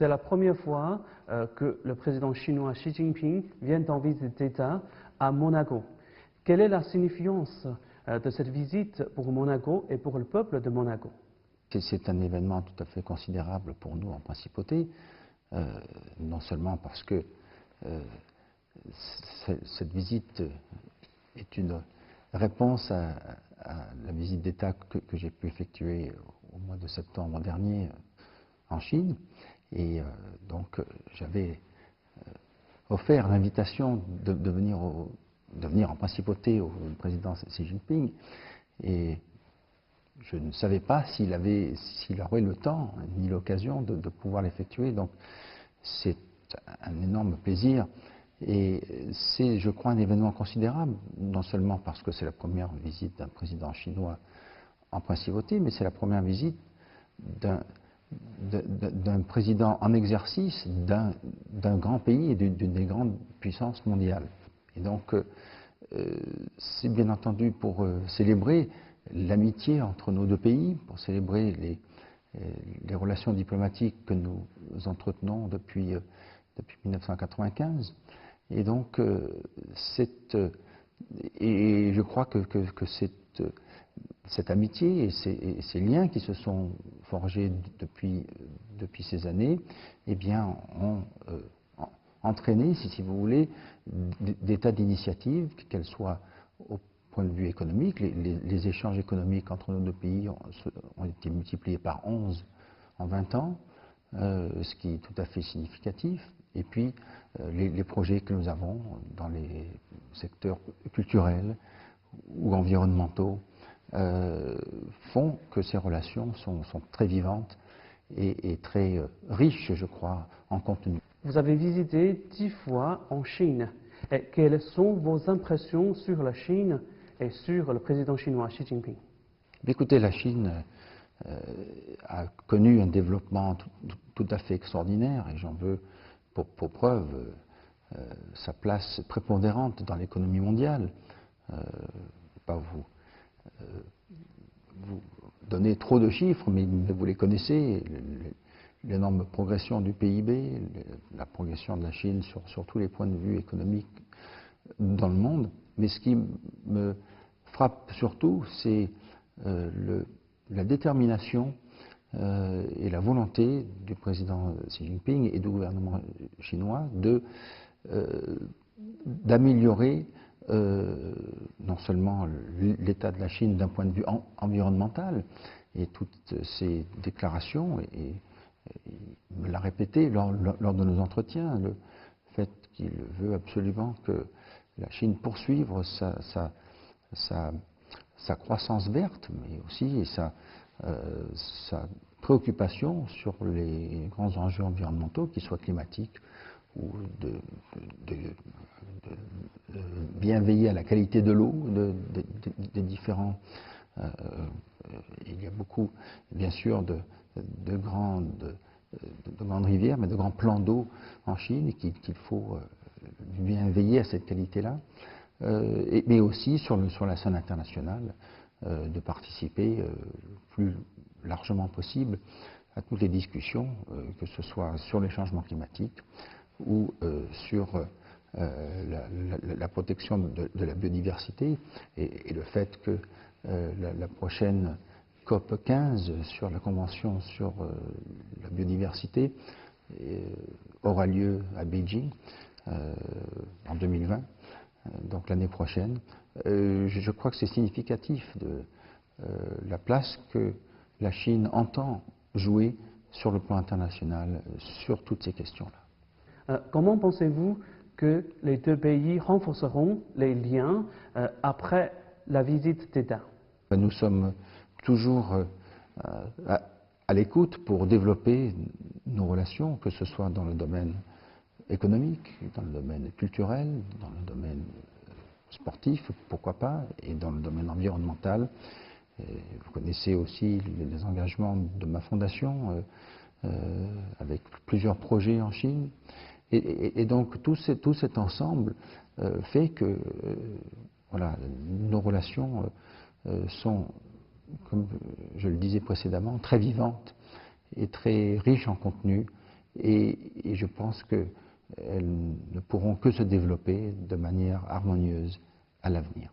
c'est la première fois que le président chinois Xi Jinping vient en visite d'État à Monaco. Quelle est la signification de cette visite pour Monaco et pour le peuple de Monaco? C'est un événement tout à fait considérable pour nous en principauté, non seulement parce que cette visite est une réponse à la visite d'État que j'ai pu effectuer au mois de septembre dernier en Chine, et donc j'avais offert l'invitation de venir en principauté au président Xi Jinping, et je ne savais pas s'il aurait le temps ni l'occasion de pouvoir l'effectuer. Donc c'est un énorme plaisir et c'est, je crois, un événement considérable, non seulement parce que c'est la première visite d'un président chinois en principauté, mais c'est la première visite d'un président en exercice d'un grand pays et d'une des grandes puissances mondiales. Et donc c'est bien entendu pour célébrer l'amitié entre nos deux pays, pour célébrer les relations diplomatiques que nous entretenons depuis 1995. Et donc, et je crois que cette amitié et ces liens qui se sont forgés depuis ces années, eh bien, ont entraîné, si vous voulez, des tas d'initiatives, qu'elles soient au point de vue économique. Les échanges économiques entre nos deux pays ont été multipliés par 11 en 20 ans, ce qui est tout à fait significatif. Et puis, les projets que nous avons dans les secteurs culturels ou environnementaux font que ces relations sont très vivantes et très riches, je crois, en contenu. Vous avez visité 10 fois en Chine. Et quelles sont vos impressions sur la Chine et sur le président chinois Xi Jinping? Écoutez, la Chine a connu un développement tout à fait extraordinaire, et j'en veux pour preuve sa place prépondérante dans l'économie mondiale. Je ne vais pas vous donner trop de chiffres, mais vous les connaissez. L'énorme progression du PIB, la progression de la Chine sur tous les points de vue économiques dans le monde. Mais ce qui me frappe surtout, c'est la détermination et la volonté du président Xi Jinping et du gouvernement chinois d'améliorer non seulement l'état de la Chine d'un point de vue environnemental, et toutes ces déclarations, et il me l'a répété lors de nos entretiens, le fait qu'il veut absolument que la Chine poursuive sa croissance verte, mais aussi sa préoccupation sur les grands enjeux environnementaux, qu'ils soient climatiques ou de bien veiller à la qualité de l'eau des différents. Il y a beaucoup, bien sûr, de grandes rivières, mais de grands plans d'eau en Chine, et qu'il faut bien veiller à cette qualité-là, mais aussi sur la scène internationale, de participer plus largement possible à toutes les discussions, que ce soit sur les changements climatiques ou sur la protection de la biodiversité, et le fait que la prochaine COP 15 sur la Convention sur la biodiversité aura lieu à Beijing en 2020, donc l'année prochaine. Je crois que c'est significatif de la place que la Chine entend jouer sur le plan international sur toutes ces questions-là. Comment pensez-vous que les deux pays renforceront les liens après la visite d'État? Nous sommes toujours à l'écoute pour développer nos relations, que ce soit dans le domaine économique, dans le domaine culturel, dans le domaine sportif, pourquoi pas, et dans le domaine environnemental. Vous connaissez aussi les engagements de ma fondation avec plusieurs projets en Chine. Et donc tout cet ensemble fait que voilà, nos relations sont, comme je le disais précédemment, très vivantes et très riches en contenu, et je pense qu'elles ne pourront que se développer de manière harmonieuse à l'avenir.